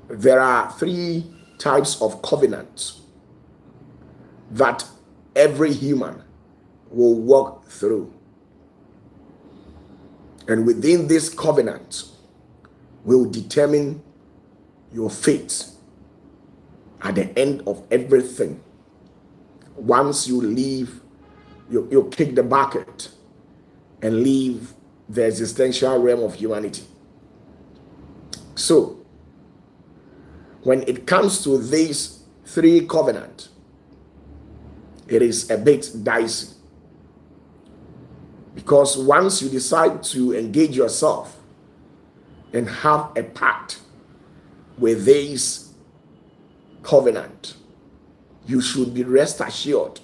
there are three types of covenants that every human will walk through. And within this covenant will determine your fate at the end of everything. Once you leave, you kick the bucket and leave the existential realm of humanity. So, when it comes to these three covenants, it is a bit dicey. Because once you decide to engage yourself and have a pact with this covenant, you should be rest assured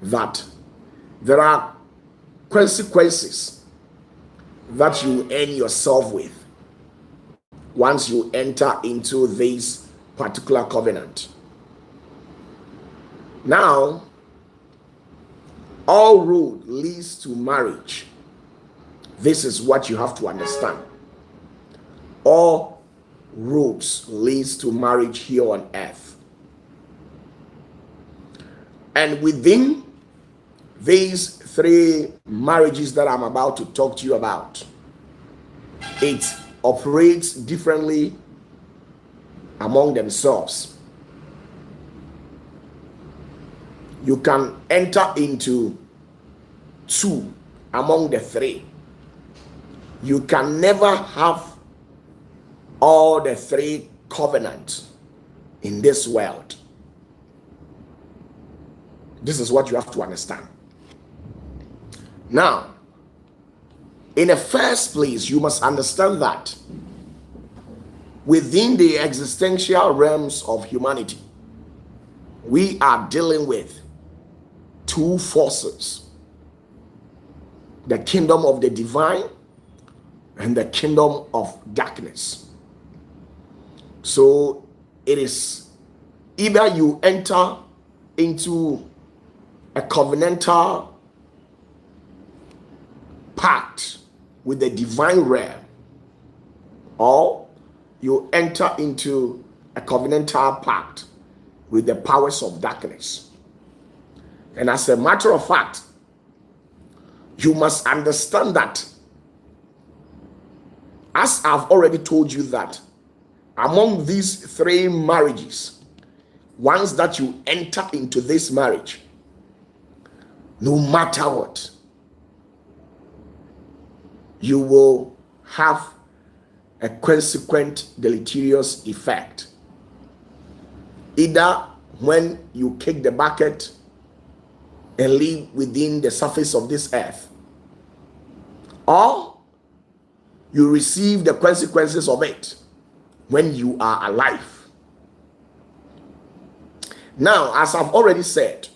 that there are consequences that you earn yourself with once you enter into this particular covenant. Now, all road leads to marriage. This is what you have to understand. All roads leads to marriage here on earth. And within these three marriages that I'm about to talk to you about, it operates differently among themselves. You can enter into two among the three. You can never have all the three covenants in this world. This is what you have to understand. Now, in the first place, you must understand that within the existential realms of humanity, we are dealing with two forces: the kingdom of the divine and the kingdom of darkness. So it is either you enter into a covenantal pact with the divine realm, or you enter into a covenantal pact with the powers of darkness. And as a matter of fact, you must understand that, as I've already told you, that among these three marriages, once that you enter into this marriage, no matter what, you will have a consequent deleterious effect. Either when you kick the bucket and live within the surface of this earth, or you receive the consequences of it when you are alive. Now, as I've already said,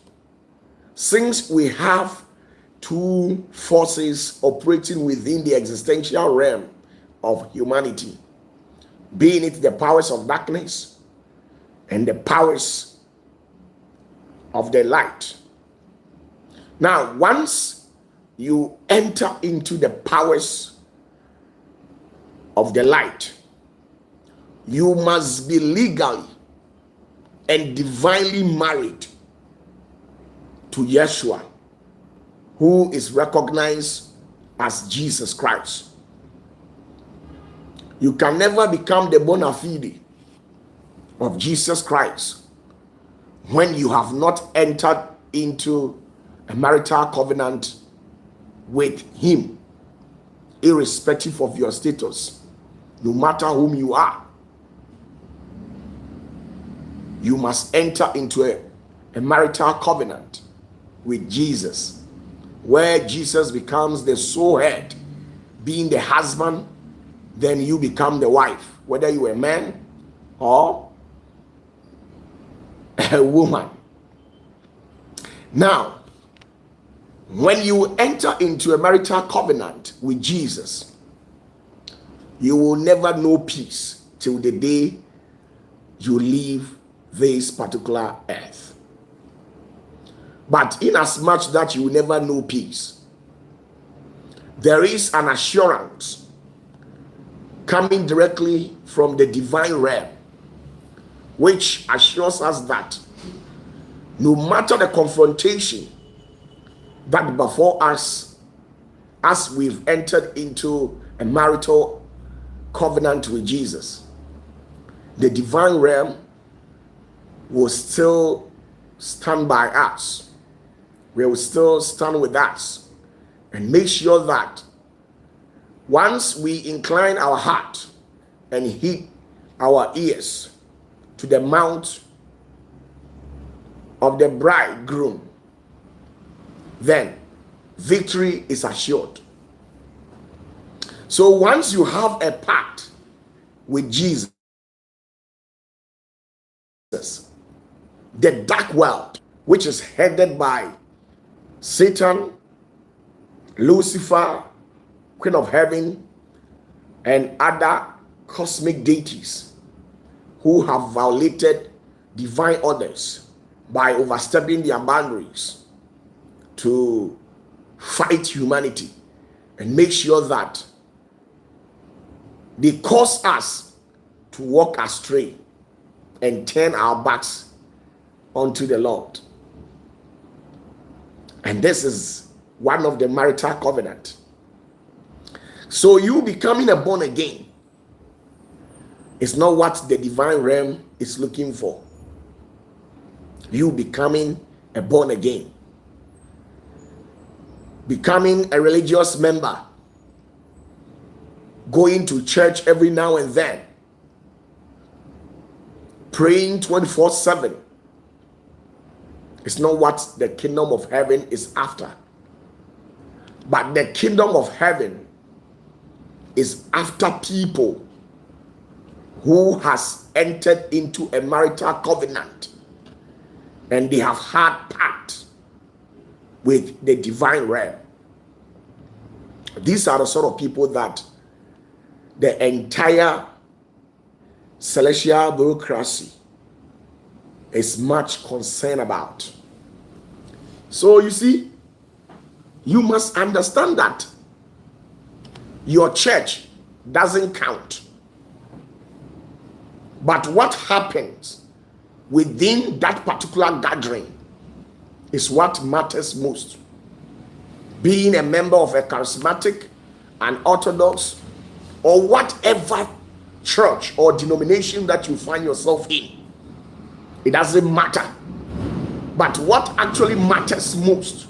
since we have two forces operating within the existential realm of humanity, being it the powers of darkness and the powers of the light. Now, once you enter into the powers of the light, you must be legally and divinely married to Yeshua, who is recognized as Jesus Christ. You can never become the bona fide of Jesus Christ when you have not entered into a marital covenant with him, irrespective of your status, no matter whom you are. You must enter into a marital covenant with Jesus, where Jesus becomes the sole head, being the husband, then you become the wife, whether you are a man or a woman. Now, when you enter into a marital covenant with Jesus, you will never know peace till the day you leave this particular earth. But in as much that you will never know peace, there is an assurance coming directly from the divine realm, which assures us that no matter the confrontation that before us, as we've entered into a marital covenant with Jesus, the divine realm will still stand by us. We will still stand with us and make sure that once we incline our heart and heed our ears to the mount of the bridegroom, then victory is assured. So once you have a pact with Jesus, the dark world, which is headed by Satan, Lucifer, Queen of Heaven, and other cosmic deities who have violated divine orders by overstepping their boundaries to fight humanity and make sure that they cause us to walk astray and turn our backs unto the Lord. And this is one of the marital covenant. So you becoming a born again is not what the divine realm is looking for. You becoming a born again, becoming a religious member, going to church every now and then, praying 24/7 is not what the kingdom of heaven is after. But the kingdom of heaven is after people who has entered into a marital covenant and they have had pact with the divine realm. These are the sort of people that the entire celestial bureaucracy is much concerned about. So you see, you must understand that your church doesn't count. But what happens within that particular gathering is what matters most. Being a member of a charismatic, an orthodox, or whatever church or denomination that you find yourself in, it doesn't matter. But what actually matters most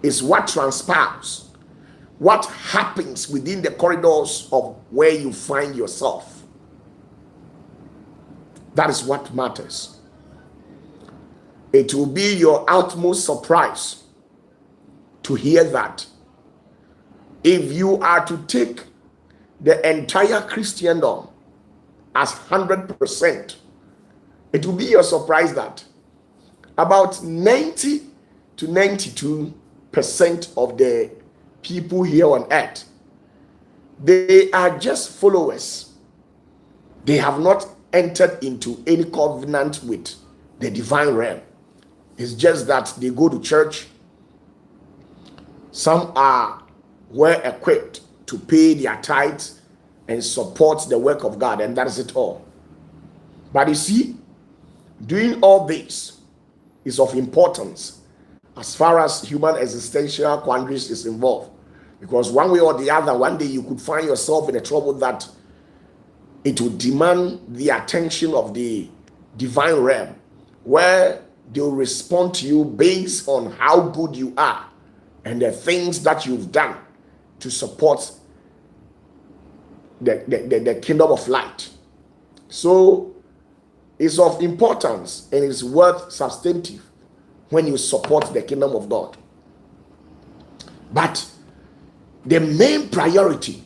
is what transpires, what happens within the corridors of where you find yourself. That is what matters. It will be your utmost surprise to hear that if you are to take the entire Christendom as 100%, it will be your surprise that about 90 to 92% of the people here on earth, they are just followers. They have not entered into any covenant with the divine realm. It's just that they go to church. Some are well equipped to pay their tithes and support the work of God, and that is it all. But you see, doing all this is of importance as far as human existential quandaries is involved, because one way or the other, one day you could find yourself in a trouble that it will demand the attention of the divine realm, where they'll respond to you based on how good you are and the things that you've done to support the kingdom of light. So it's of importance and it's worth substantive when you support the kingdom of God. But the main priority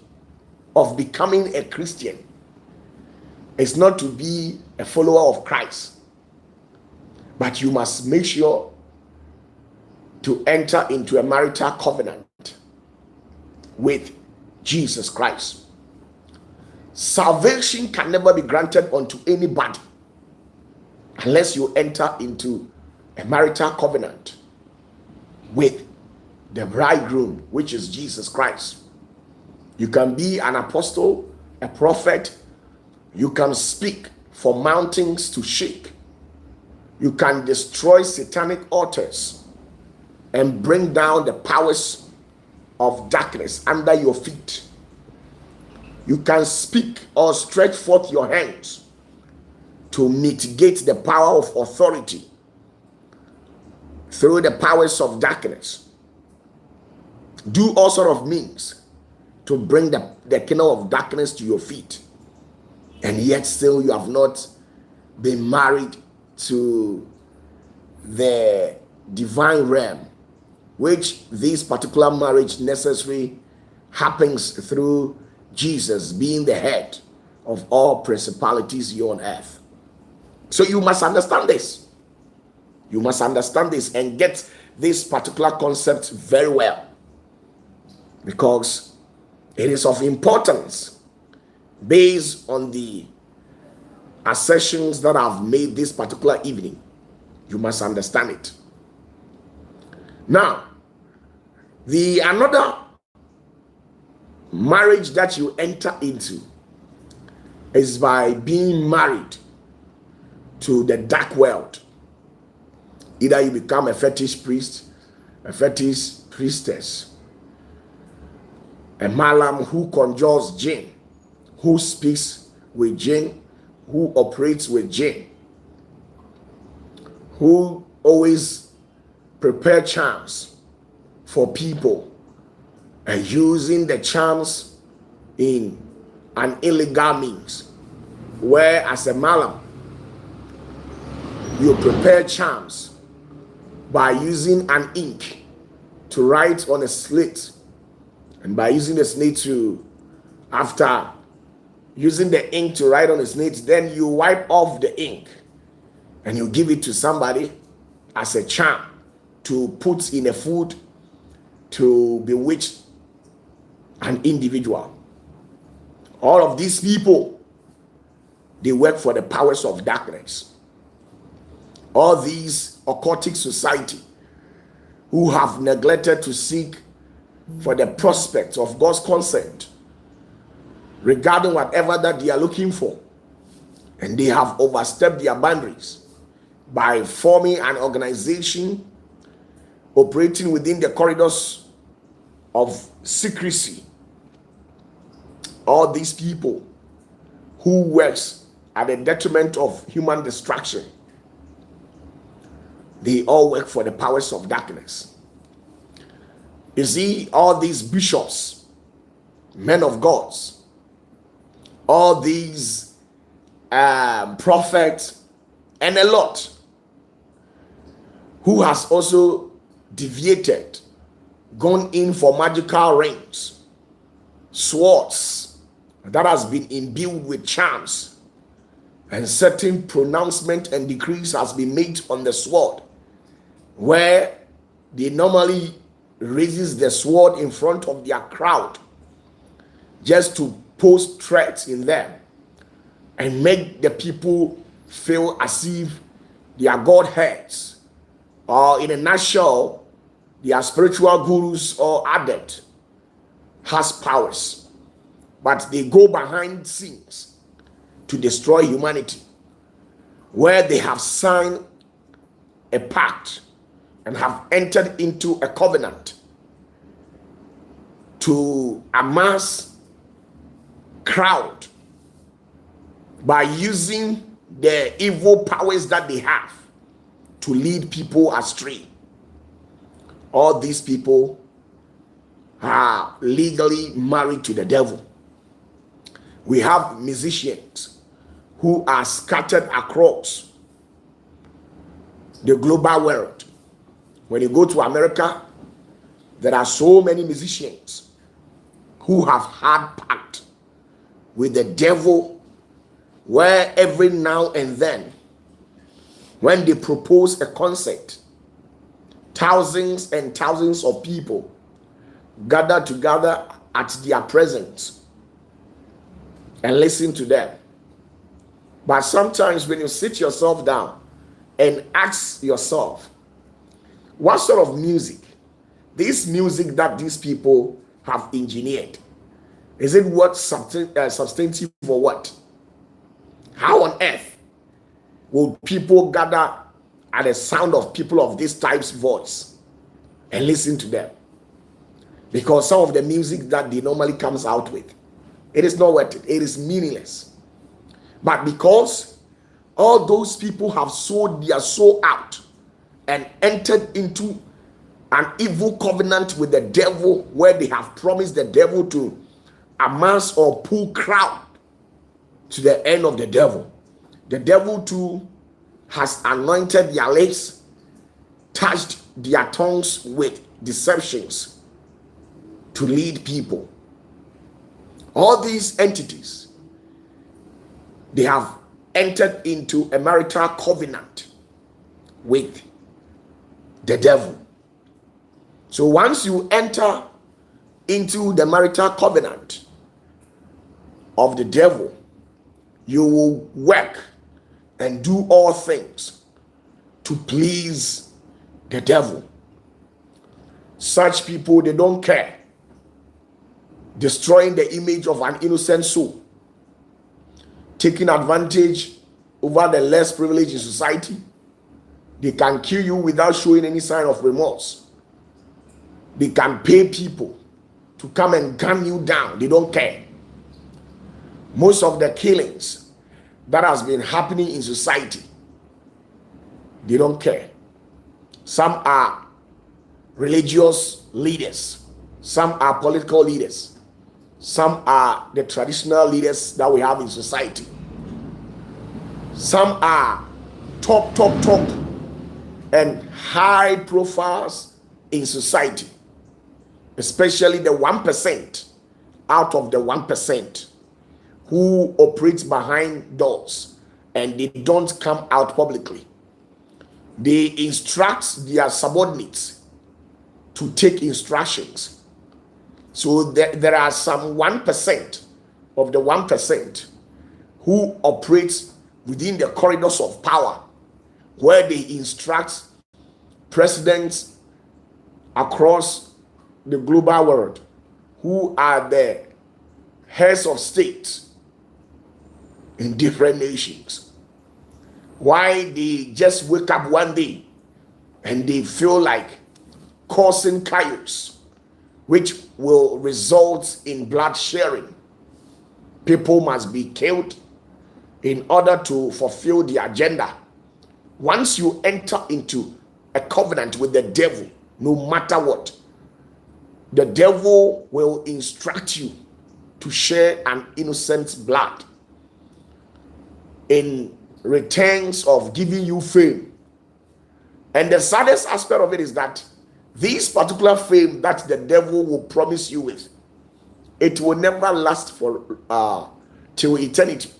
of becoming a Christian is not to be a follower of Christ, but you must make sure to enter into a marital covenant with Jesus Christ. Salvation can never be granted unto anybody unless you enter into a marital covenant with the bridegroom, which is Jesus Christ. You can be an apostle, a prophet, you can speak for mountains to shake. You can destroy satanic altars and bring down the powers of darkness under your feet. You can speak or stretch forth your hands to mitigate the power of authority through the powers of darkness. Do all sort of means to bring the kingdom of darkness to your feet. And yet still you have not been married to the divine realm, which this particular marriage necessary happens through Jesus being the head of all principalities here on earth. So you must understand this. You must understand this and get this particular concept very well, because it is of importance based on the assertions that I've made this particular evening. You must understand it. Now, the another marriage that you enter into is by being married to the dark world. Either you become a fetish priest, a fetish priestess, a malam who conjures jinn, who speaks with jinn, who operates with jinn, who always prepare charms for people and using the charms in an illegal means, where as a malam you prepare charms by using an ink to write on a slate, and by using the slate to, after using the ink to write on the slate, then you wipe off the ink and you give it to somebody as a charm to put in a food to bewitch an individual. All of these people, they work for the powers of darkness. All these occultic society who have neglected to seek for the prospect of God's consent regarding whatever that they are looking for, and they have overstepped their boundaries by forming an organization operating within the corridors of secrecy. All these people who works at the detriment of human destruction, they all work for the powers of darkness. You see, all these bishops, men of gods, all these prophets, and a lot who has also deviated, gone in for magical rings, swords that has been imbued with charms, and certain pronouncement and decrees has been made on the sword, where they normally raises the sword in front of their crowd just to post threats in them and make the people feel as if they are godheads, or in a nutshell, they are spiritual gurus or adept, has powers, but they go behind scenes to destroy humanity, where they have signed a pact and have entered into a covenant to amass crowd by using the evil powers that they have to lead people astray. All these people are legally married to the devil. We have musicians who are scattered across the global world. When you go to America, there are so many musicians who have had pact with the devil, where every now and then, when they propose a concert, thousands and thousands of people gather together at their presence and listen to them. But sometimes when you sit yourself down and ask yourself, what sort of music, this music that these people have engineered, Is it what substantive or what? How on earth will people gather at the sound of people of this type's voice and listen to them? Because some of the music that they normally comes out with, it is not worth it. It is meaningless. But because all those people have sold their soul out and entered into an evil covenant with the devil, where they have promised the devil to amass or pull crowd to the end of the devil. The devil too has anointed their lips, touched their tongues with deceptions to lead people. All these entities, they have entered into a marital covenant with the devil. So once you enter into the marital covenant of the devil, you will work and do all things to please the devil. Such people, they don't care. Destroying the image of an innocent soul, taking advantage over the less privileged in society. They can kill you without showing any sign of remorse. They can pay people to come and gun you down. They don't care. Most of the killings that has been happening in society, they don't care. Some are religious leaders, some are political leaders, some are the traditional leaders that we have in society, some are top and high profiles in society, especially the 1% out of the 1% who operates behind doors and they don't come out publicly. They instruct their subordinates to take instructions. So there are some 1% of the 1% who operates within the corridors of power, where they instruct presidents across the global world, who are the heads of state in different nations. Why they just wake up one day and they feel like causing chaos, which will result in blood sharing. People must be killed in order to fulfill the agenda. Once you enter into a covenant with the devil, no matter what, the devil will instruct you to share an innocent's blood in returns of giving you fame. And the saddest aspect of it is that this particular fame that the devil will promise you with, it will never last for till eternity.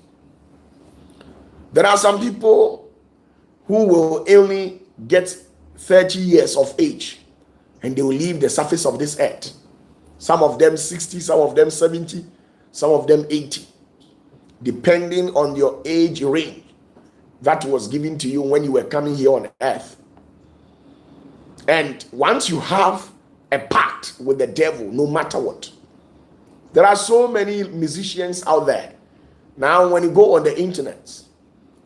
There are some people who will only get 30 years of age and they will leave the surface of this earth. Some of them 60, some of them 70, some of them 80, depending on your age range that was given to you when you were coming here on earth. And once you have a pact with the devil, no matter what, there are so many musicians out there. Now, when you go on the internet,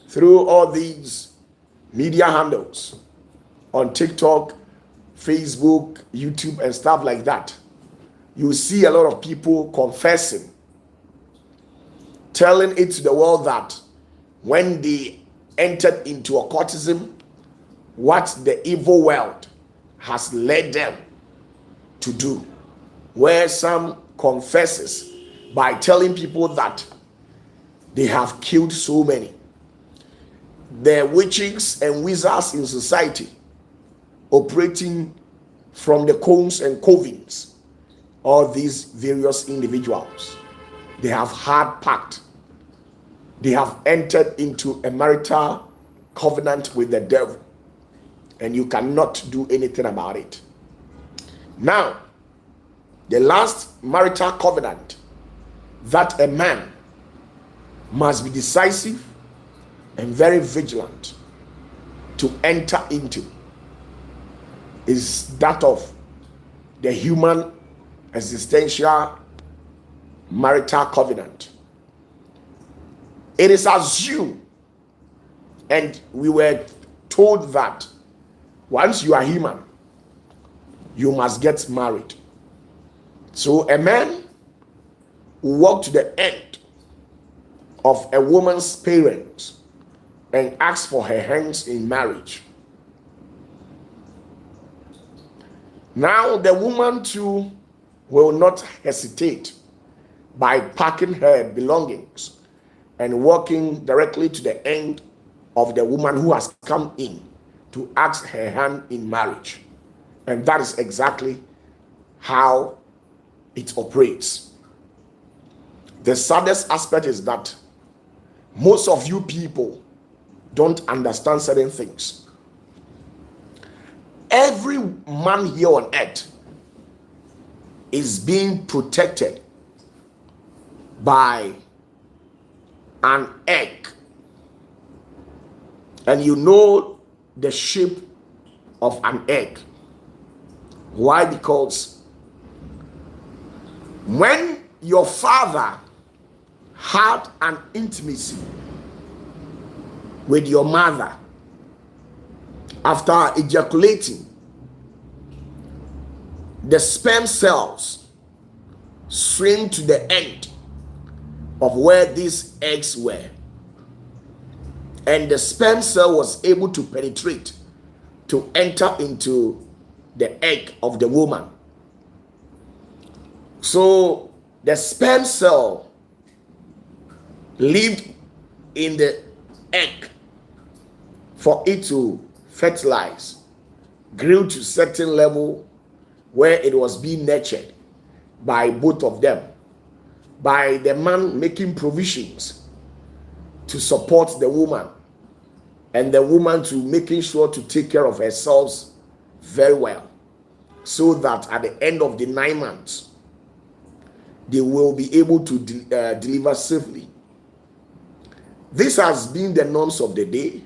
through all these media handles, on TikTok, Facebook, YouTube, and stuff like that, you see a lot of people confessing, telling it to the world that when they entered into occultism, what the evil world has led them to do, where some confesses by telling people that they have killed so many. The witches and wizards in society operating from the cones and covens, all these various individuals, they have had pact. They have entered into a marital covenant with the devil, and you cannot do anything about it. Now, the last marital covenant that a man must be decisive and very vigilant to enter into is that of the human existential marital covenant. It is assumed, and we were told that once you are human, you must get married. So a man will walk to the end of a woman's parents and ask for her hands in marriage. Now the woman too will not hesitate by packing her belongings and walking directly to the end of the woman who has come in to ask her hand in marriage. And that is exactly how it operates. The saddest aspect is that most of you people don't understand certain things. Every man here on earth is being protected by an egg. And you know the shape of an egg. Why? Because when your father had an intimacy with your mother after ejaculating, the sperm cells swing to the end of where these eggs were, and the sperm cell was able to penetrate to enter into the egg of the woman. So the sperm cell lived in the egg for it to fertilize, grew to certain level where it was being nurtured by both of them, by the man making provisions to support the woman, and the woman to making sure to take care of herself very well, so that at the end of the 9 months they will be able to deliver safely. This has been the norms of the day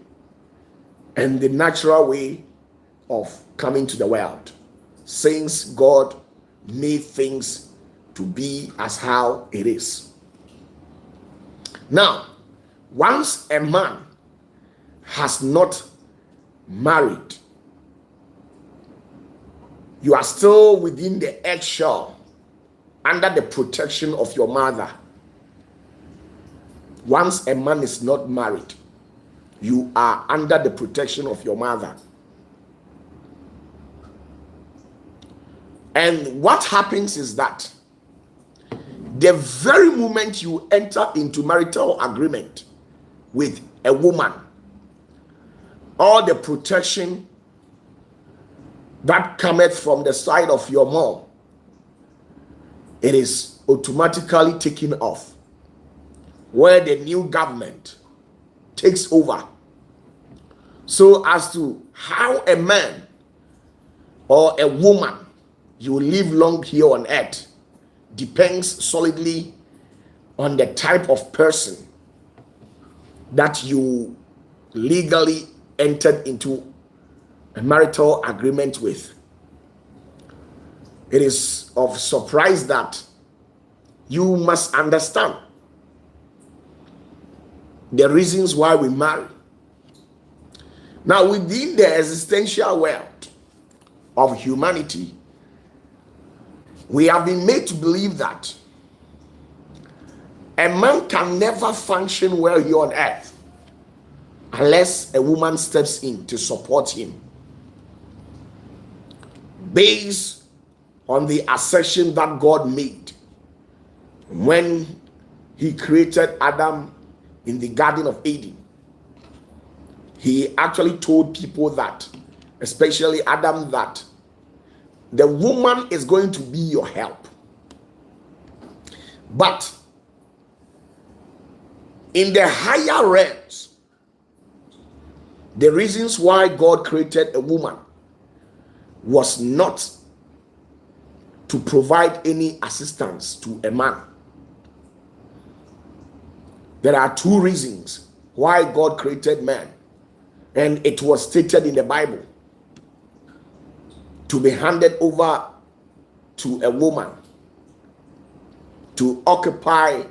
and the natural way of coming to the world, since God made things to be as how it is. Now, once a man has not married, you are still within the eggshell under the protection of your mother. Once a man is not married, you are under the protection of your mother. And what happens is that the very moment you enter into marital agreement with a woman, all the protection that cometh from the side of your mom, it is automatically taken off, where the new government takes over. So as to how a man or a woman you live long here on earth depends solidly on the type of person that you legally entered into a marital agreement with. It is of surprise that you must understand the reasons why we marry. Now, within the existential world of humanity, we have been made to believe that a man can never function well here on earth unless a woman steps in to support him, based on the assertion that God made when he created Adam in the Garden of Eden. He actually told people that, especially Adam, that the woman is going to be your help. But in the higher realms, the reasons why God created a woman was not to provide any assistance to a man. There are two reasons why God created man, and it was stated in the Bible to be handed over to a woman to occupy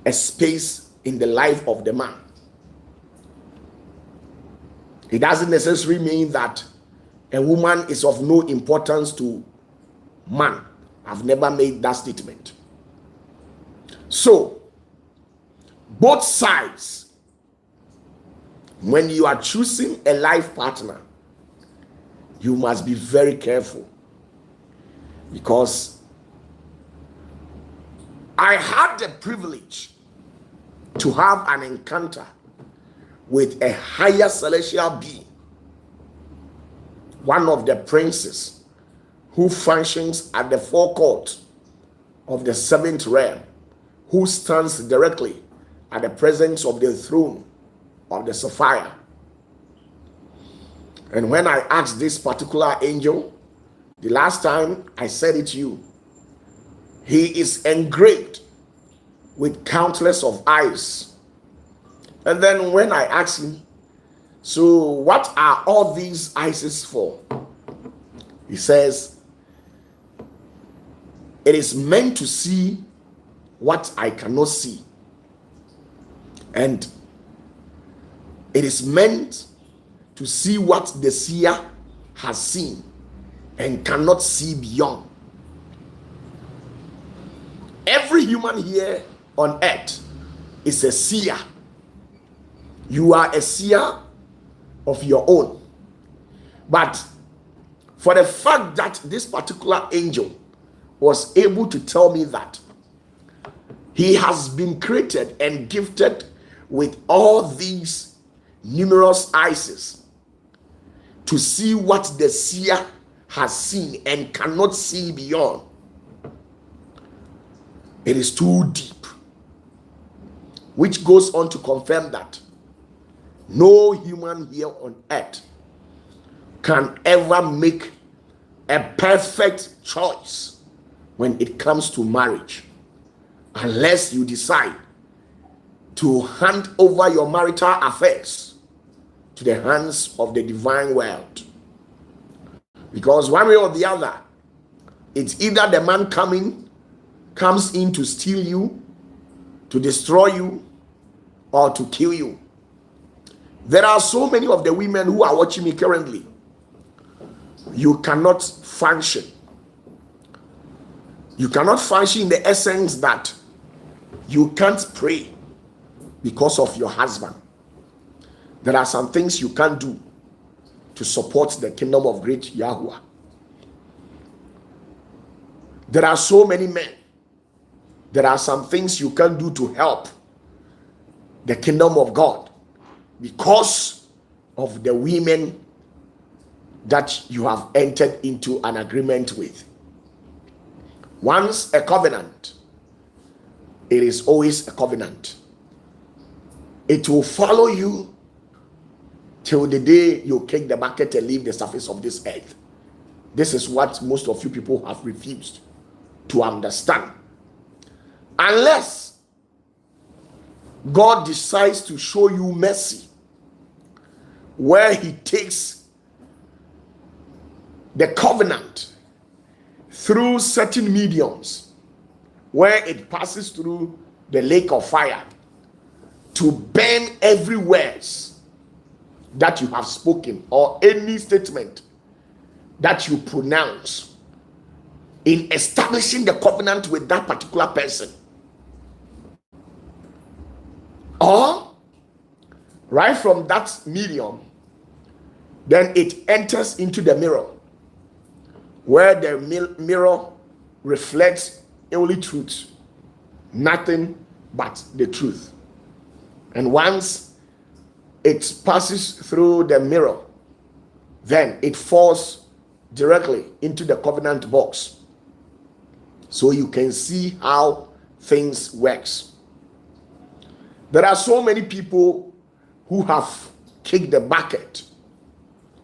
a space in the life of the man. It doesn't necessarily mean that a woman is of no importance to man. I've never made that statement. So, both sides, when you are choosing a life partner, you must be very careful, because I had the privilege to have an encounter with a higher celestial being, one of the princes who functions at the forecourt of the seventh realm, who stands directly at the presence of the throne of the sapphire. And when I asked this particular angel, the last time I said it to you, he is engraved with countless of eyes. And then when I asked him, so what are all these eyes for? He says, it is meant to see what I cannot see. And it is meant to see what the seer has seen and cannot see beyond. Every human here on earth is a seer. You are a seer of your own. But for the fact that this particular angel was able to tell me that he has been created and gifted with all these numerous eyes to see what the seer has seen and cannot see beyond, it is too deep. Which goes on to confirm that no human here on earth can ever make a perfect choice when it comes to marriage, unless you decide to hand over your marital affairs to the hands of the divine world. Because one way or the other, it's either the man comes in to steal you, to destroy you, or to kill you. There are so many of the women who are watching me currently. You cannot function. You cannot function in the essence that you can't pray because of your husband. There are some things you can't do to support the kingdom of great Yahweh. There are so many men. There are some things you can't do to help the kingdom of God because of the women that you have entered into an agreement with. Once a covenant, it is always a covenant. It will follow you till the day you kick the bucket and leave the surface of this earth. This is what most of you people have refused to understand. Unless God decides to show you mercy, where he takes the covenant through certain mediums, where it passes through the lake of fire to burn every word that you have spoken or any statement that you pronounce in establishing the covenant with that particular person. Or right from that medium, then it enters into the mirror, where the mirror reflects only truth, nothing but the truth. And once it passes through the mirror, then it falls directly into the covenant box, so you can see how things works. There are so many people who have kicked the bucket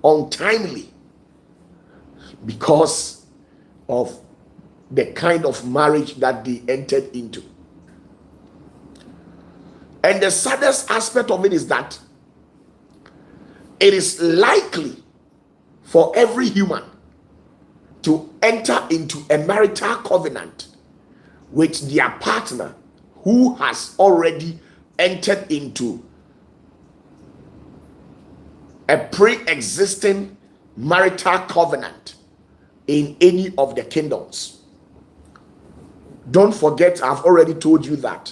untimely because of the kind of marriage that they entered into. And the saddest aspect of it is that it is likely for every human to enter into a marital covenant with their partner who has already entered into a pre-existing marital covenant in any of the kingdoms. Don't forget, I've already told you that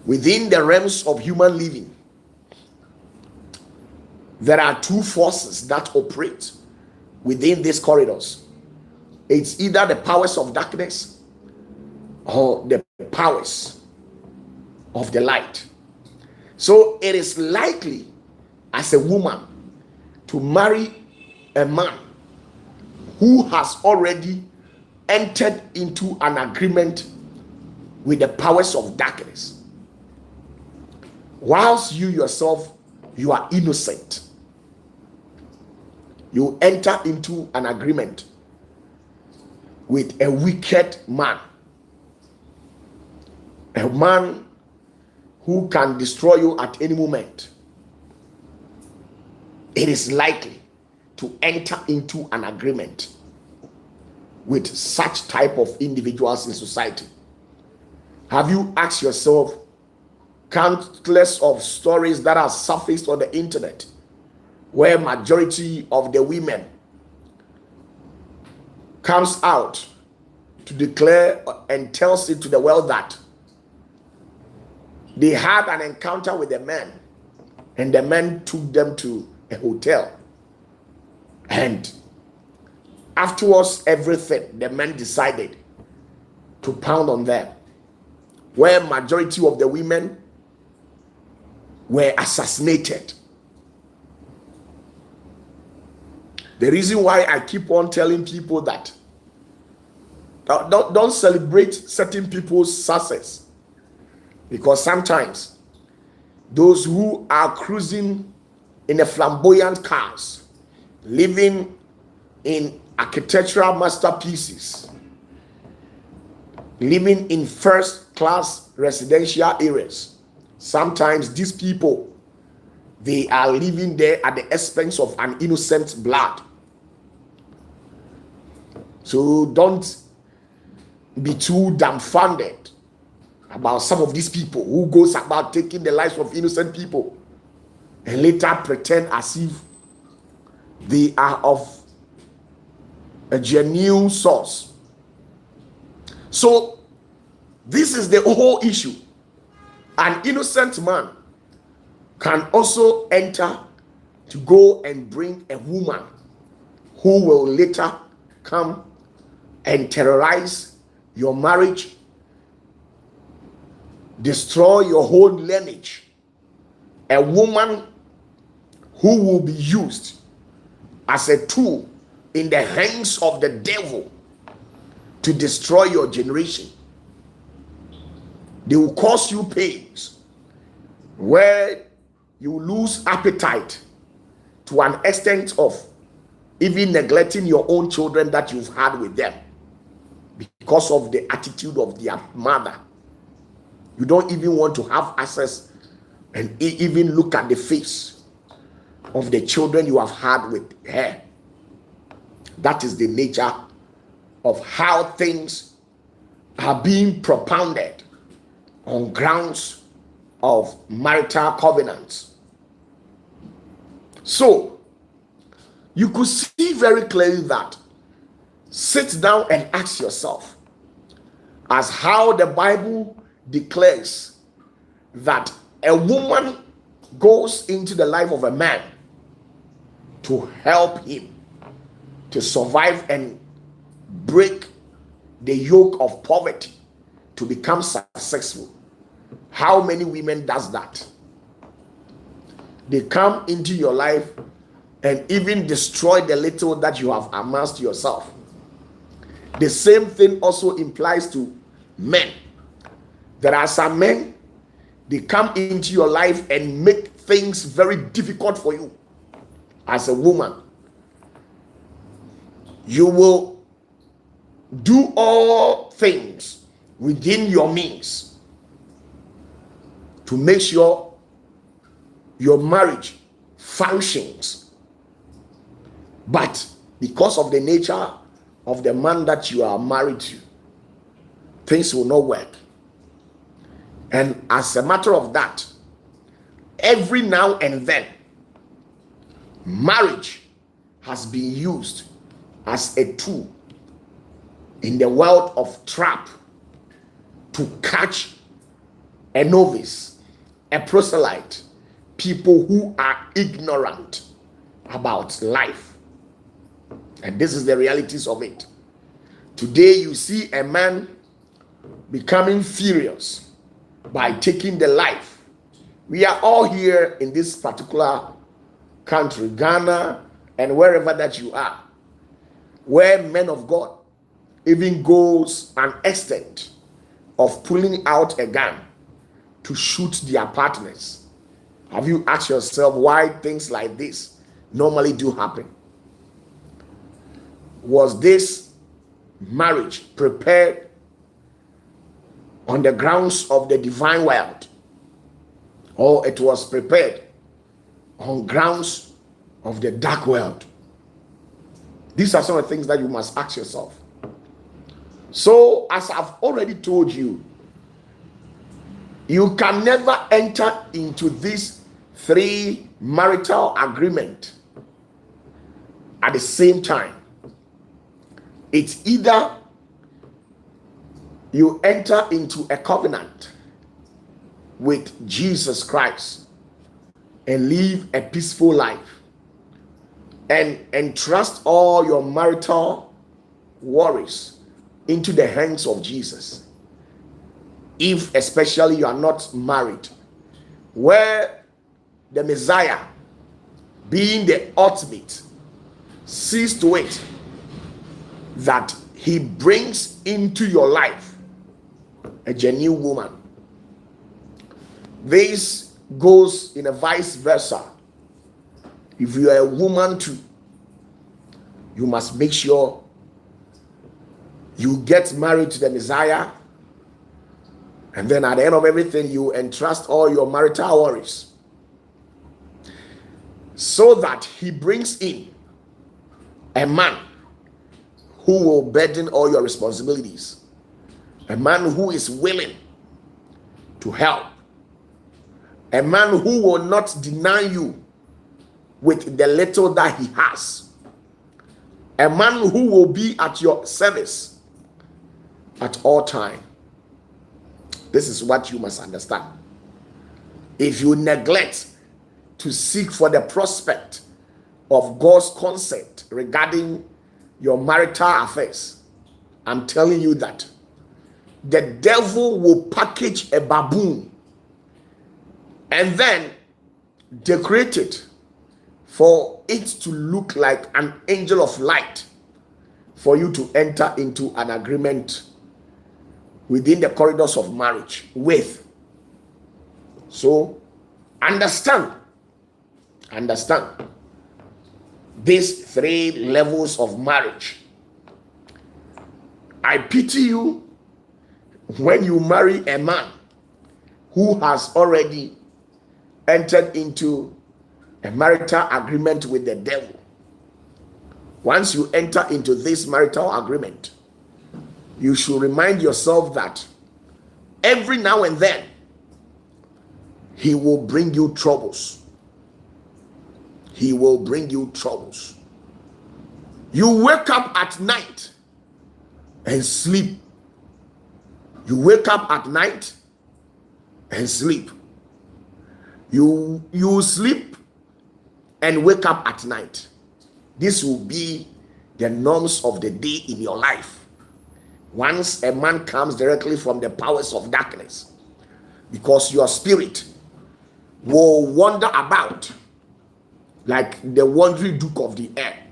within the realms of human living, there are two forces that operate within these corridors. It's either the powers of darkness or the powers of the light. So it is likely as a woman to marry a man who has already entered into an agreement with the powers of darkness, whilst you yourself, you are innocent. You enter into an agreement with a wicked man, a man who can destroy you at any moment. It is likely to enter into an agreement with such type of individuals in society. Have you asked yourself countless of stories that are surfaced on the internet where majority of the women comes out to declare and tells it to the world that they had an encounter with a man and the man took them to a hotel, and afterwards everything, the man decided to pound on them, where majority of the women were assassinated. The reason why I keep on telling people that don't celebrate certain people's success, because sometimes those who are cruising in the flamboyant cars, living in architectural masterpieces, living in first class residential areas, sometimes these people, they are living there at the expense of an innocent blood. So don't be too dumbfounded about some of these people who goes about taking the lives of innocent people and later pretend as if they are of a genuine source. So this is the whole issue. An innocent man can also enter to go and bring a woman who will later come and terrorize your marriage, destroy your whole lineage. A woman who will be used as a tool in the hands of the devil to destroy your generation. They will cause you pains where you lose appetite to an extent of even neglecting your own children that you've had with them because of the attitude of their mother. You don't even want to have access and even look at the face of the children you have had with her. That is the nature of how things are being propounded on grounds of marital covenants. So you could see very clearly that. Sit down and ask yourself, as how the Bible declares that a woman goes into the life of a man to help him to survive and break the yoke of poverty to become successful. How many women does that? They come into your life and even destroy the little that you have amassed yourself. The same thing also implies to men. There are some men, they come into your life and make things very difficult for you. As a woman, you will do all things within your means to make sure your marriage functions. But because of the nature of the man that you are married to, things will not work. And as a matter of that, every now and then, marriage has been used as a tool in the world of trap to catch a novice, a proselyte, people who are ignorant about life. And this is the realities of it. Today you see a man becoming furious by taking the life. We are all here in this particular country, Ghana, and wherever that you are, where men of God even goes an extent of pulling out a gun to shoot their partners. Have you asked yourself why things like this normally do happen? Was this marriage prepared on the grounds of the divine world, or it was prepared on grounds of the dark world? These are some of the things that you must ask yourself. So, as I've already told you, you can never enter into this 3 marital agreement at the same time. It's either you enter into a covenant with Jesus Christ and live a peaceful life and entrust all your marital worries into the hands of Jesus. If especially you are not married, where the Messiah, being the ultimate, sees to it that he brings into your life a genuine woman. This goes in a vice versa. If you are a woman too, you must make sure you get married to the Messiah, and then at the end of everything, you entrust all your marital worries so that he brings in a man who will burden all your responsibilities, a man who is willing to help, a man who will not deny you with the little that he has, a man who will be at your service at all time. This is what you must understand. If you neglect to seek for the prospect of God's consent regarding your marital affairs, I'm telling you that the devil will package a baboon and then decorate it for it to look like an angel of light for you to enter into an agreement within the corridors of marriage with. So understand these 3 levels of marriage. I pity you when you marry a man who has already entered into a marital agreement with the devil. Once you enter into this marital agreement, you should remind yourself that every now and then he will bring you troubles. He will bring you troubles. You wake up at night and sleep. You wake up at night and sleep. You sleep and wake up at night. This will be the norms of the day in your life. Once a man comes directly from the powers of darkness, because your spirit will wander about like the wandering duke of the air,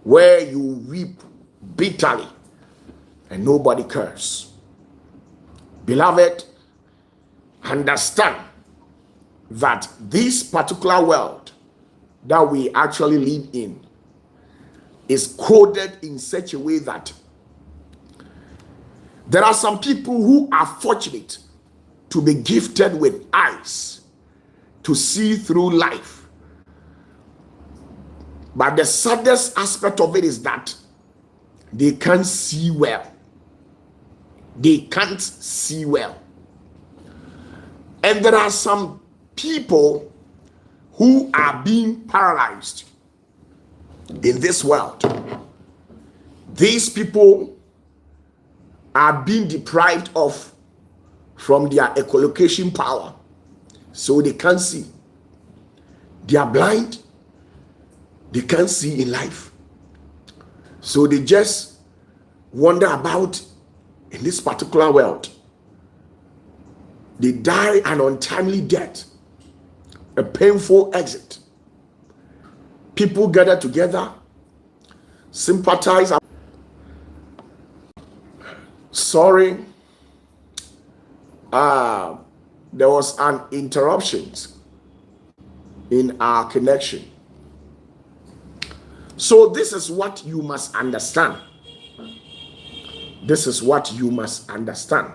where you weep bitterly and nobody cares. Beloved, understand that this particular world that we actually live in is coded in such a way that there are some people who are fortunate to be gifted with eyes to see through life. But the saddest aspect of it is that they can't see well. They can't see well. And there are some people who are being paralyzed in this world. These people are being deprived of from their echolocation power, so they can't see. They are blind. They can't see in life, so they just wander about in this particular world. They die an untimely death, a painful exit. People gather together, sympathize. Sorry, there was an interruption in our connection. So this is what you must understand. This is what you must understand.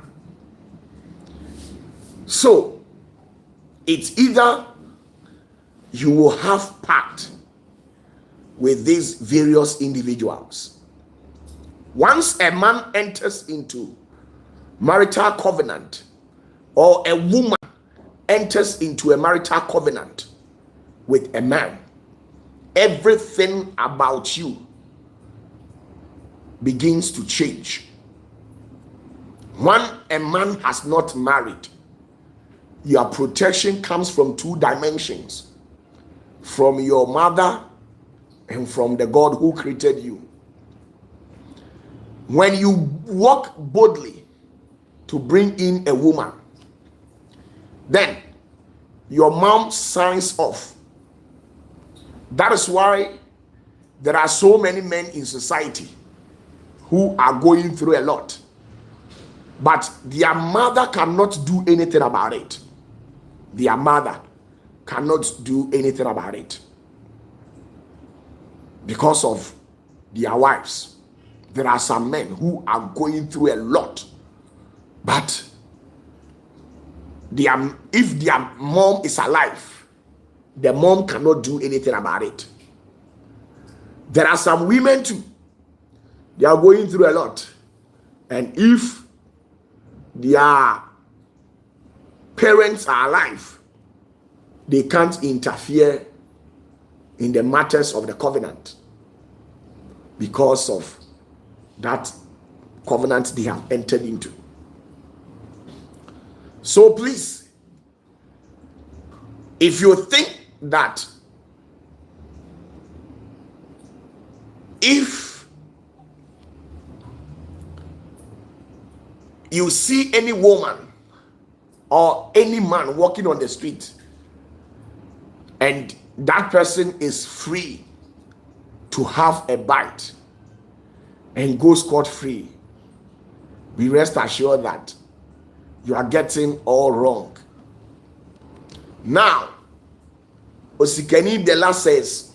So it's either you will have pact with these various individuals. Once a man enters into marital covenant, or a woman enters into a marital covenant with a man, everything about you begins to change. When a man has not married, your protection comes from two dimensions: from your mother and from the God who created you. When you walk boldly to bring in a woman, then your mom signs off. That is why there are so many men in society who are going through a lot, but their mother cannot do anything about it. Their mother cannot do anything about it because of their wives. There are some men who are going through a lot, but if their mom is alive, the mom cannot do anything about it. There are some women too. They are going through a lot, and if their parents are alive, they can't interfere in the matters of the covenant because of that covenant they have entered into. So please, if you think that if you see any woman or any man walking on the street and that person is free to have a bite and go scot-free, be rest assured that you are getting all wrong. Now, Osikeni Dela says,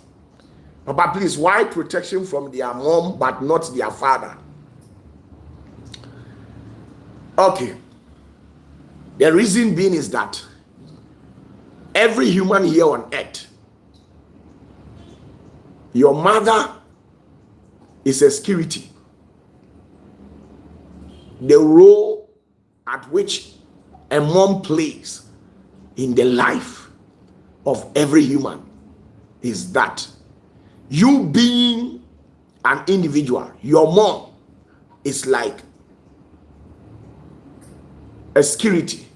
Papa, please, why protection from their mom but not their father? Okay. The reason being is that every human here on earth, your mother is a security. The role at which a mom plays in the life of every human is that you being an individual, your mom is like a security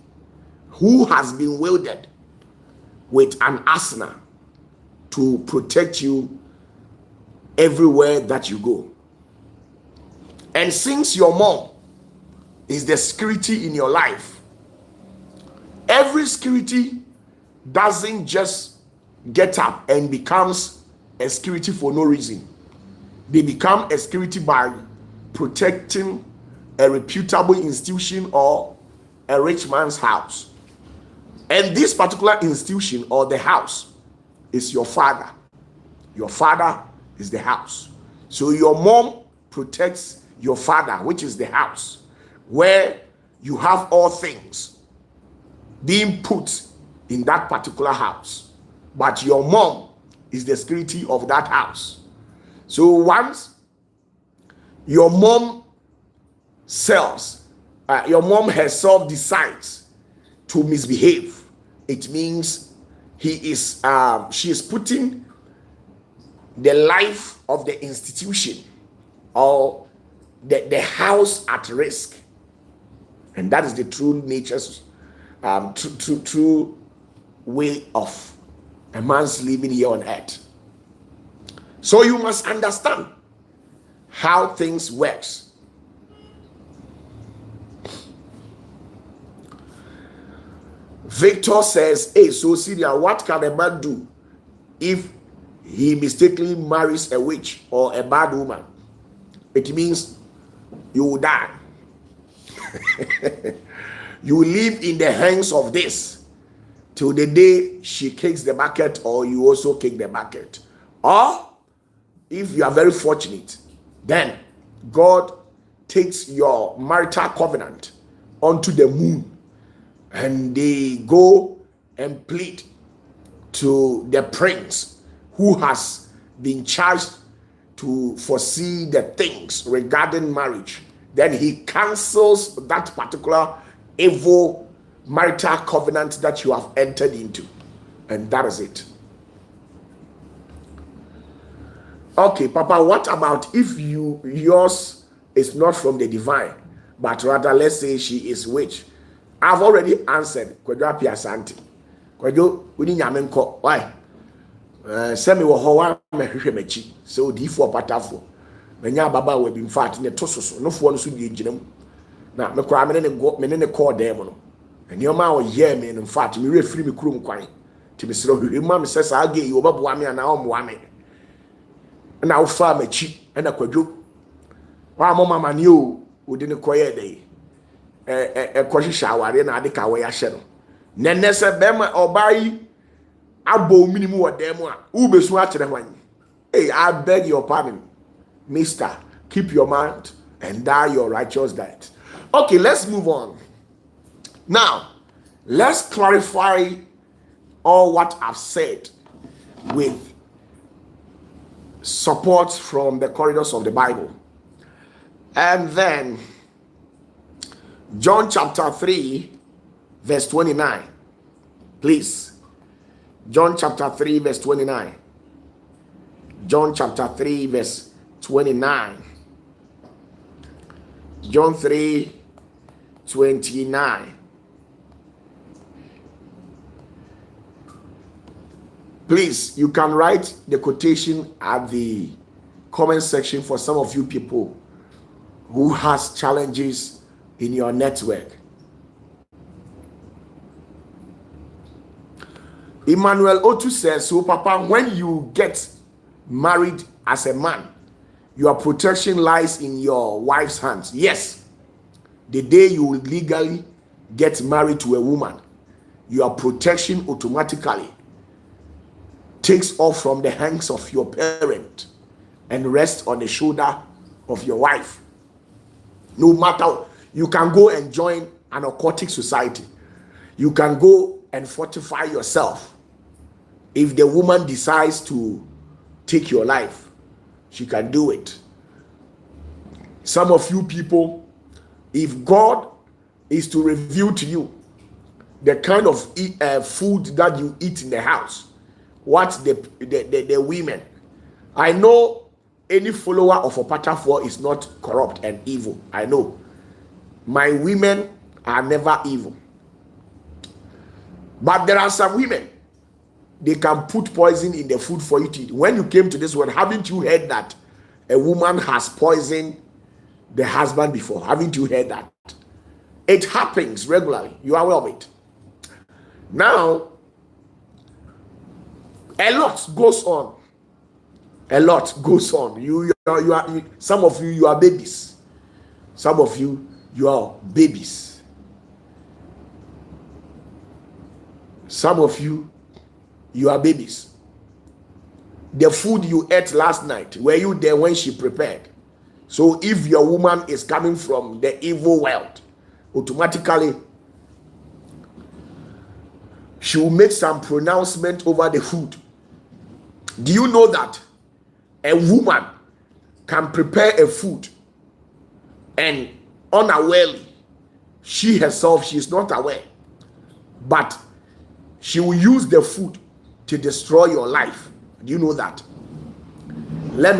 who has been wielded with an arsenal to protect you everywhere that you go. And since your mom is the security in your life, every security doesn't just get up and becomes a security for no reason. They become a security by protecting a reputable institution or a rich man's house. And this particular institution or the house is your father. Your father is the house. So your mom protects your father, which is the house, where you have all things being put in that particular house. But your mom is the security of that house. So once your mom sells your mom herself decides to misbehave, it means she is putting the life of the institution or the house at risk. And that is the true nature's true way of a man's living here on earth. So you must understand how things works. Victor says, hey, so Syria, what can a man do if he mistakenly marries a witch or a bad woman? It means you will die. You will live in the hands of this till the day she kicks the bucket or you also kick the bucket. Or if you are very fortunate, then God takes your marital covenant onto the moon and they go and plead to the prince who has been charged to foresee the things regarding marriage. Then he cancels that particular evil marital covenant that you have entered into, and that is it. Okay, Papa, what about if yours is not from the divine, but rather, let's say she is witch? I've already answered. Kwadwo Apia Santi. Kwadwo uni nyamenko. Why? Semi wo ho wa mehwehwe machi. So difo patafo. Menya baba we bi mfat ne tososo. No fo no so die ginam. Na me kra me ne call dem no. Enioma wo ye me in fact me refiri me kurom kwan. Ti me sero hwehwe ma me sesa age yi obaboa me ana o moa me. Na wo fa machi na Kwadwo. Wa mama ne o odi ne koye dey. Kwashi shawari na ade ka we ya hye no nene se bema obai abo minimu wo dem a u besu a kire hwan. Hey, I beg your pardon, mister, keep your mouth and die your righteous death. Okay, let's move on. Now let's clarify all what I've said with support from the corridors of the Bible. And then John chapter 3 verse 29. Please. John chapter 3 verse 29. John chapter 3 verse 29. John 3:29. Please, you can write the quotation at the comment section for some of you people who has challenges in your network. Emmanuel Otu says, so Papa, when you get married as a man, your protection lies in your wife's hands. Yes, the day you will legally get married to a woman, your protection automatically takes off from the hands of your parent and rests on the shoulder of your wife. No matter, you can go and join an occultic society. You can go and fortify yourself. If the woman decides to take your life, she can do it. Some of you people, if God is to reveal to you the kind of food that you eat in the house, what the women, I know any follower of OPATAFUOR is not corrupt and evil. I know. My women are never evil. But there are some women, they can put poison in the food for you to eat. When you came to this world, haven't you heard that a woman has poisoned the husband before? Haven't you heard that? It happens regularly. You are aware of it. Now, a lot goes on. A lot goes on. You are some of you are babies. Some of you are babies. Some of you are babies. The food you ate last night, were you there when she prepared? So if your woman is coming from the evil world, automatically she will make some pronouncement over the food. Do you know that a woman can prepare a food and unawarely she herself, she is not aware, but she will use the food to destroy your life. Do you know that? Let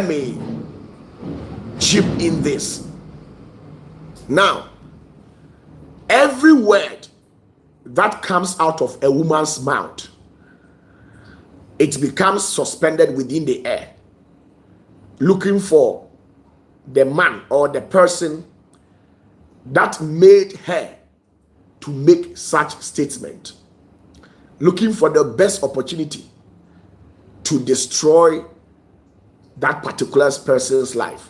me chip in this. Now, every word that comes out of a woman's mouth, it becomes suspended within the air, looking for the man or the person that made her to make such statement, looking for the best opportunity to destroy that particular person's life.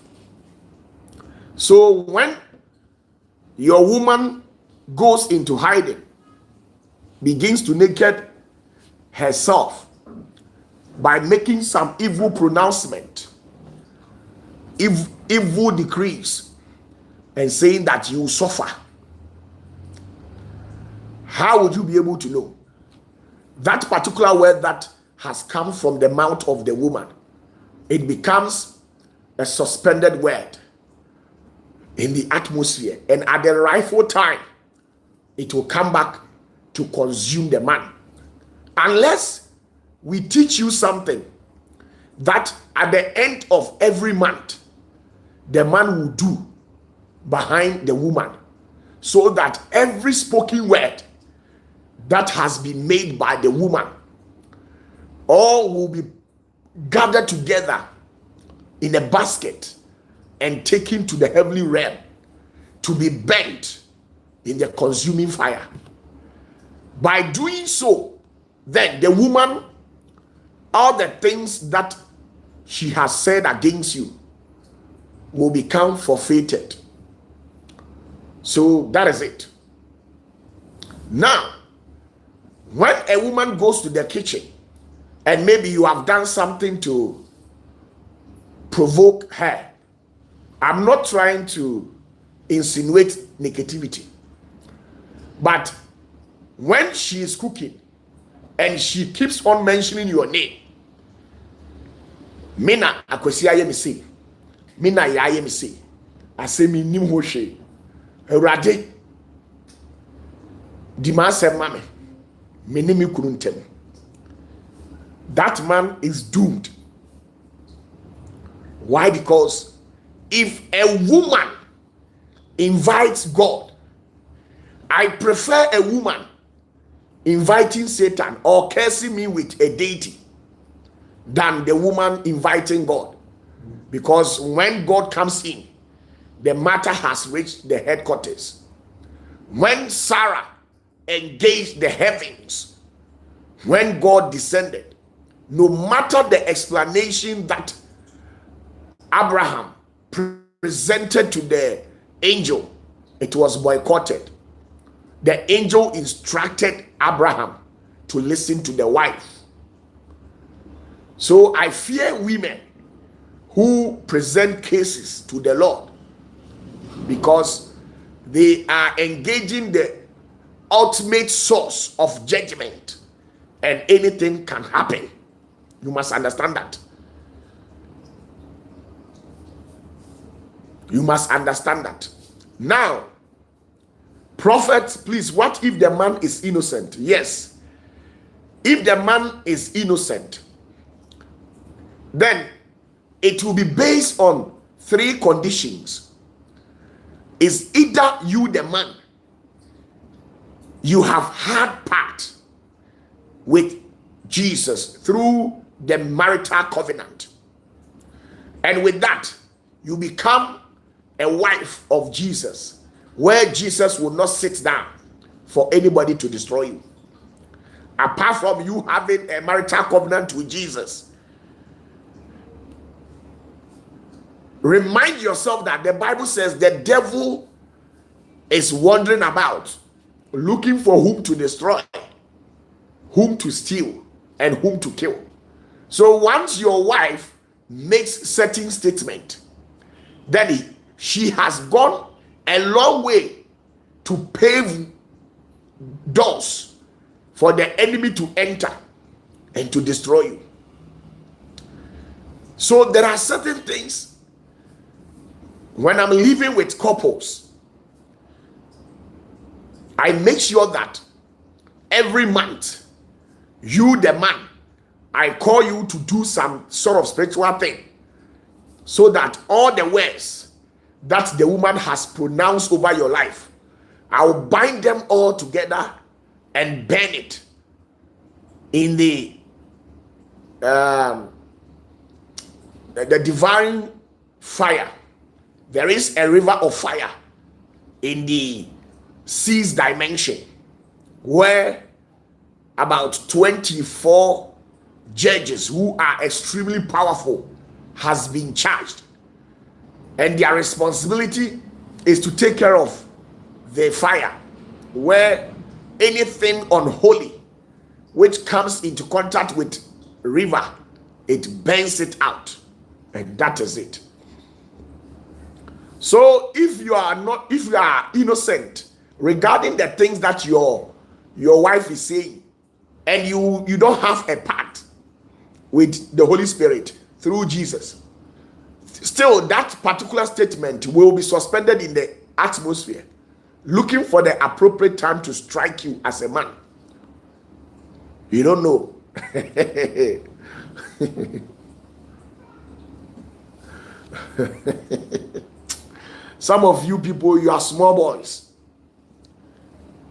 So when your woman goes into hiding, begins to naked herself by making some evil pronouncement, evil decrees, and saying that you suffer, how would you be able to know? That particular word that has come from the mouth of the woman, it becomes a suspended word in the atmosphere, and at the rightful time, it will come back to consume the man. Unless we teach you something that at the end of every month, the man will do behind the woman, so that every spoken word that has been made by the woman, all will be gathered together in a basket and taken to the heavenly realm to be burnt in the consuming fire. By doing so, then the woman, all the things that she has said against you will become forfeited. So that is it. Now, when a woman goes to the kitchen and maybe you have done something to provoke her, I'm not trying to insinuate negativity, but when she is cooking and she keeps on mentioning your name, Mina akwesi ayemi say, Mina ya ayemi say, asemi nim ho hwe, Awurade di ma asem ma me, me ni me kunu ntem. That man is doomed. Why? Because if a woman invites God, I prefer a woman inviting Satan or cursing me with a deity than the woman inviting God. Because when God comes in, the matter has reached the headquarters. When Sarah engaged the heavens, when God descended, no matter the explanation that Abraham presented to the angel, it was boycotted. The angel instructed Abraham to listen to the wife. So I fear women who present cases to the Lord, because they are engaging the ultimate source of judgment, and anything can happen. You must understand that. You must understand that. Now, prophets, please, what if the man is innocent? Yes. If the man is innocent, then it will be based on three conditions. Is either you, the man, you have had part with Jesus through the marital covenant, and with that you become a wife of Jesus, where Jesus will not sit down for anybody to destroy you. Apart from you having a marital covenant with Jesus, remind yourself that the Bible says the devil is wandering about looking for whom to destroy, whom to steal, and whom to kill. So once your wife makes certain statement, then she has gone a long way to pave doors for the enemy to enter and to destroy you. So there are certain things when I'm living with couples, I make sure that every month, you, the man, I call you to do some sort of spiritual thing, so that all the words that the woman has pronounced over your life, I will bind them all together and burn it in the divine fire. There is a river of fire in the seas dimension, where about 24 judges who are extremely powerful has been charged, and their responsibility is to take care of the fire, where anything unholy which comes into contact with river, it burns it out, and that is it. So if you are innocent regarding the things that your wife is saying, and you don't have a pact with the Holy Spirit through Jesus, still that particular statement will be suspended in the atmosphere, looking for the appropriate time to strike you as a man. You don't know. Some of you people, you are small boys.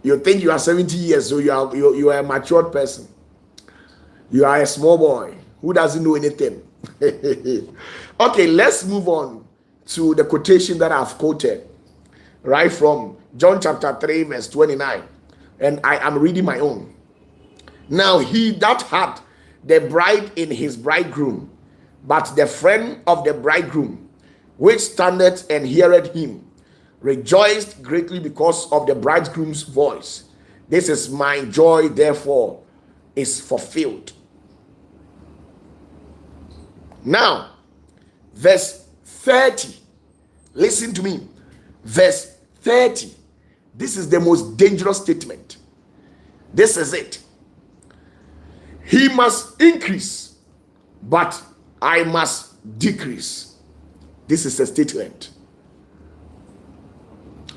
You think you are 70 years, so you are a matured person. You are a small boy who doesn't know anything. Okay, let's move on to the quotation that I've quoted, right from John chapter 3 verse 29, and I am reading my own. Now he that had the bride in his bridegroom, but the friend of the bridegroom, which standeth and heareth him, rejoiced greatly because of the bridegroom's voice. This is my joy, therefore is fulfilled. Now, verse 30. Listen to me. Verse 30. This is the most dangerous statement. This is it. He must increase, but I must decrease. This is a statement.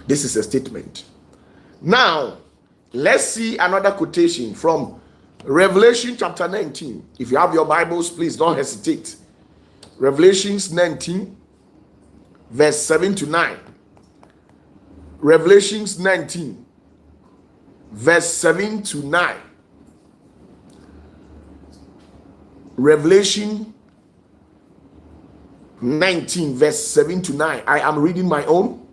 This is a statement. Now, let's see another quotation from Revelation chapter 19. If you have your Bibles, please don't hesitate. Revelations 19, verse 7 to 9. Revelations 19, verse 7 to 9. Revelation 19, verse 7 to 9. I am reading my own,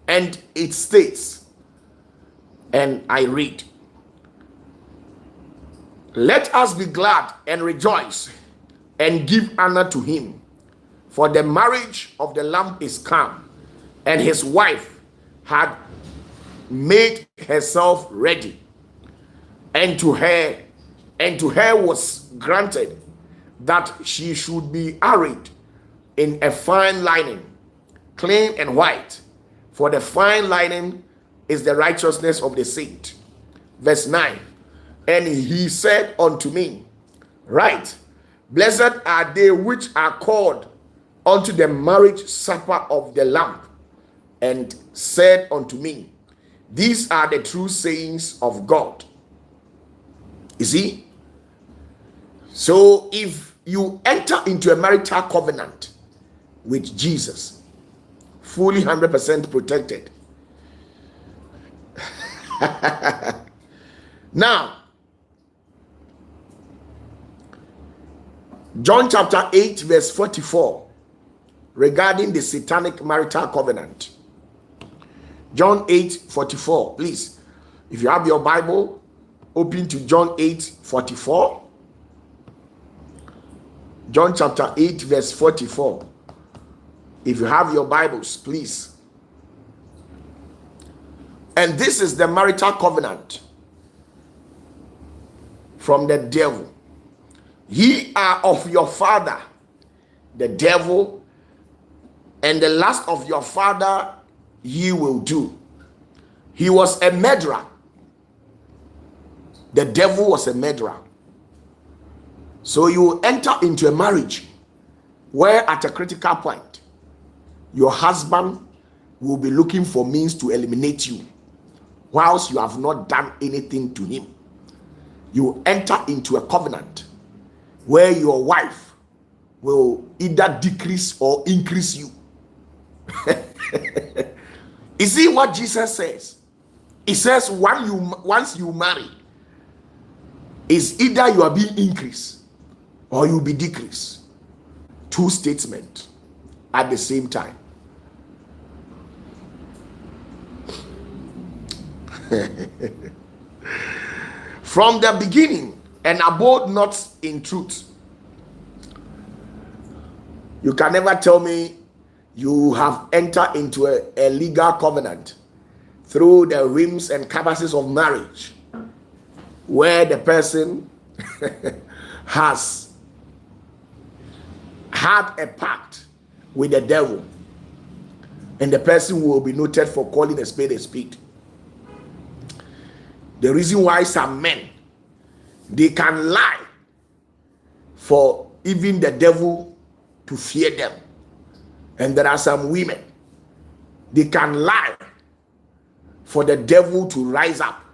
and it states, and I read, let us be glad and rejoice and give honor to him, for the marriage of the Lamb is come, and his wife had made herself ready, and to her was granted that she should be arrayed in a fine linen, clean and white, for the fine linen is the righteousness of the saint. Verse 9, and he said unto me, right, blessed are they which are called unto the marriage supper of the Lamb, and said unto me, these are the true sayings of God. You see? So if you enter into a marital covenant with Jesus, fully 100% protected. Now, John chapter 8 verse 44, regarding the satanic marital covenant. John 8:44. Please, if you have your Bible, open to John 8:44. John chapter 8 verse 44. If you have your Bibles, please. And this is the marital covenant from the devil. Ye are of your father, the devil, and the lust of your father ye will do. He was a murderer. The devil was a murderer. So you enter into a marriage where at a critical point, your husband will be looking for means to eliminate you. whilst you have not done anything to him. You enter into a covenant where your wife will either decrease or increase you. You see what Jesus says? He says once you marry, is either you are being increased or you'll be decreased. Two statements at the same time. From the beginning, and abode not in truth. You can never tell me you have entered into a legal covenant through the rims and canvases of marriage, where the person has had a pact with the devil, and the person will be noted for calling a spade a spade. The reason why some men, they can lie for even the devil to fear them, and there are some women, they can lie for the devil to rise up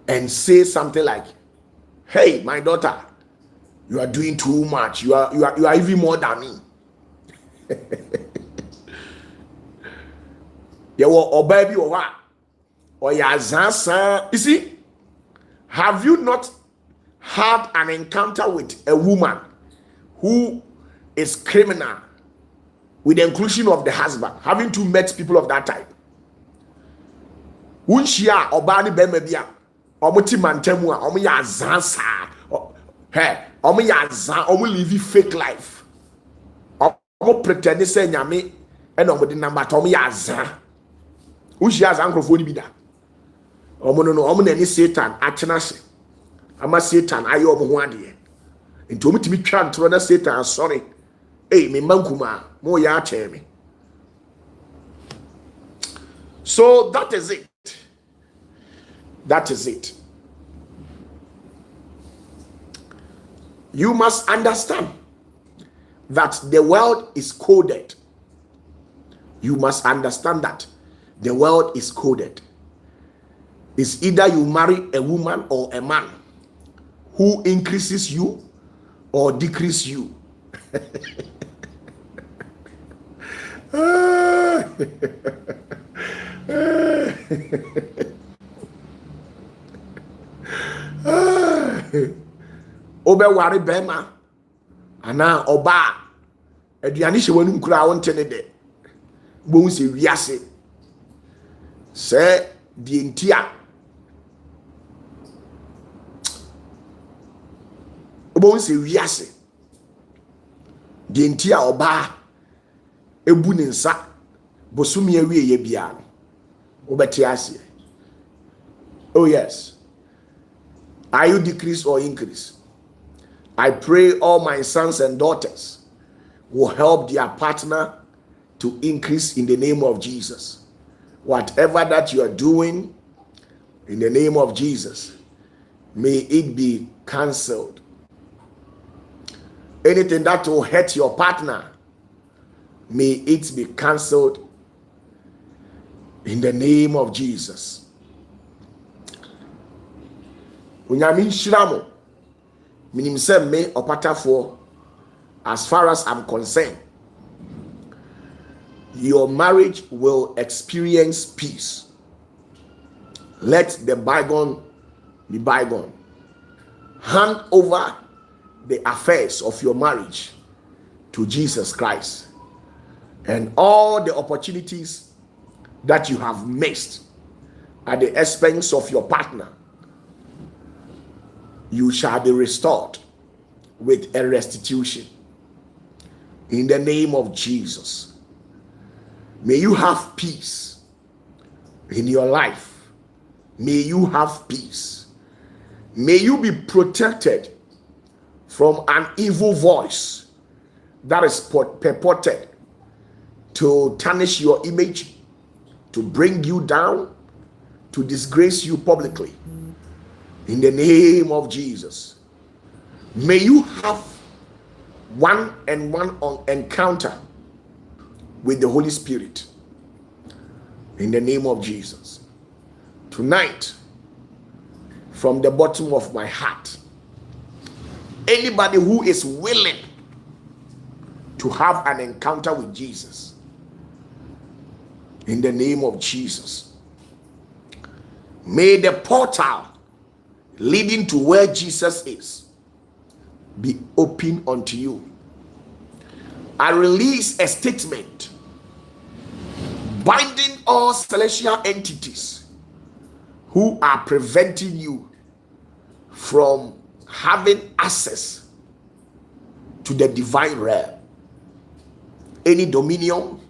and say something like, hey, my daughter, you are doing too much, you are even more than me. You were baby or what? Or you see, have you not had an encounter with a woman who is criminal, with the inclusion of the husband? Having to met people of that type. Unshia obani bemebia omuti mantemu a omu ya azansa omu ya azan omu live fake life omu pretend say nyame e na omu de number to omu ya azan unshia azan krofo ni bi da omu no omu na ni Satan atena se ama Satan ayo omu ho ade enti omu timi twa ntro na Satan sorry me mankuma mo ya ache me. So that is it. That is it. You must understand that the world is coded. You must understand that the world is coded. It's either you marry a woman or a man who increases you or decreases you. Obe wari bema ana oba aduane hye wanu nkura wonte ne de bo se wiase se die ntia bo se wiase die ntia oba ebu ne nsa bosumi awie ye bia obeti ase. Oh yes. Are you decrease or increase? I pray all my sons and daughters will help their partner to increase in the name of Jesus. Whatever that you are doing, in the name of Jesus, may it be cancelled. Anything that will hurt your partner, may it be cancelled in the name of Jesus. Unyami shiramo minim se me OPATAFUOR, as far as I'm concerned, your marriage will experience peace. Let the bygone be bygone. Hand over the affairs of your marriage to Jesus Christ, and all the opportunities that you have missed at the expense of your partner, you shall be restored with a restitution in the name of Jesus. May you have peace in your life. May you have peace. May you be protected from an evil voice that is purported to tarnish your image, to bring you down, to disgrace you publicly. In the name of Jesus, may you have one-on-one encounter with the Holy Spirit. In the name of Jesus, Tonight, from the bottom of my heart, anybody who is willing to have an encounter with Jesus, in the name of Jesus, may the portal leading to where Jesus is be open unto you. I release a statement binding all celestial entities who are preventing you from having access to the divine realm. Any dominion,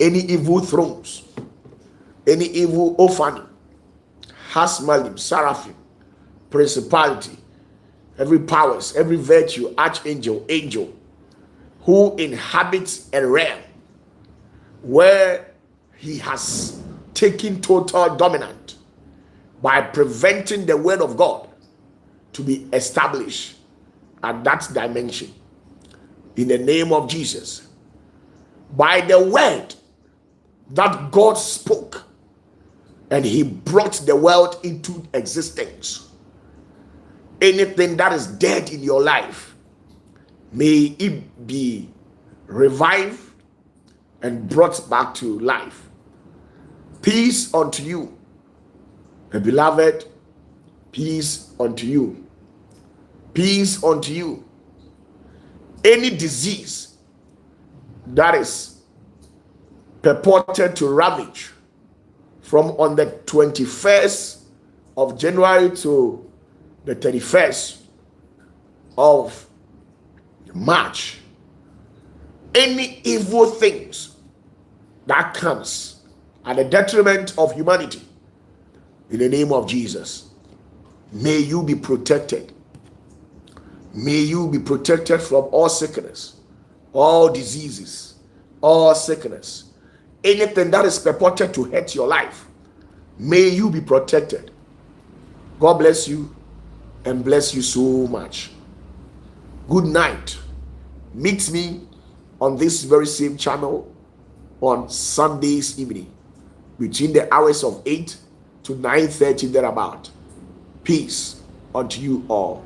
any evil thrones, any evil orphan, Hasmalim, Seraphim, principality, every powers, every virtue, archangel, angel, who inhabits a realm where he has taken total dominant by preventing the word of God to be established at that dimension. In the name of Jesus, by the word that God spoke and he brought the world into existence, anything that is dead in your life, may it be revived and brought back to life. Peace unto you, the beloved. Peace unto you. Peace unto you. Any disease that is purported to ravage from on the 21st of January to the 31st of March, any evil things that comes at the detriment of humanity, in the name of Jesus, may you be protected. May you be protected from all sickness, all diseases, all sickness, anything that is purported to hurt your life. May you be protected. God bless you and bless you so much. Good night. Meet me on this very same channel on Sundays evening between the hours of 8 to 9:30 thereabout. Peace unto you all.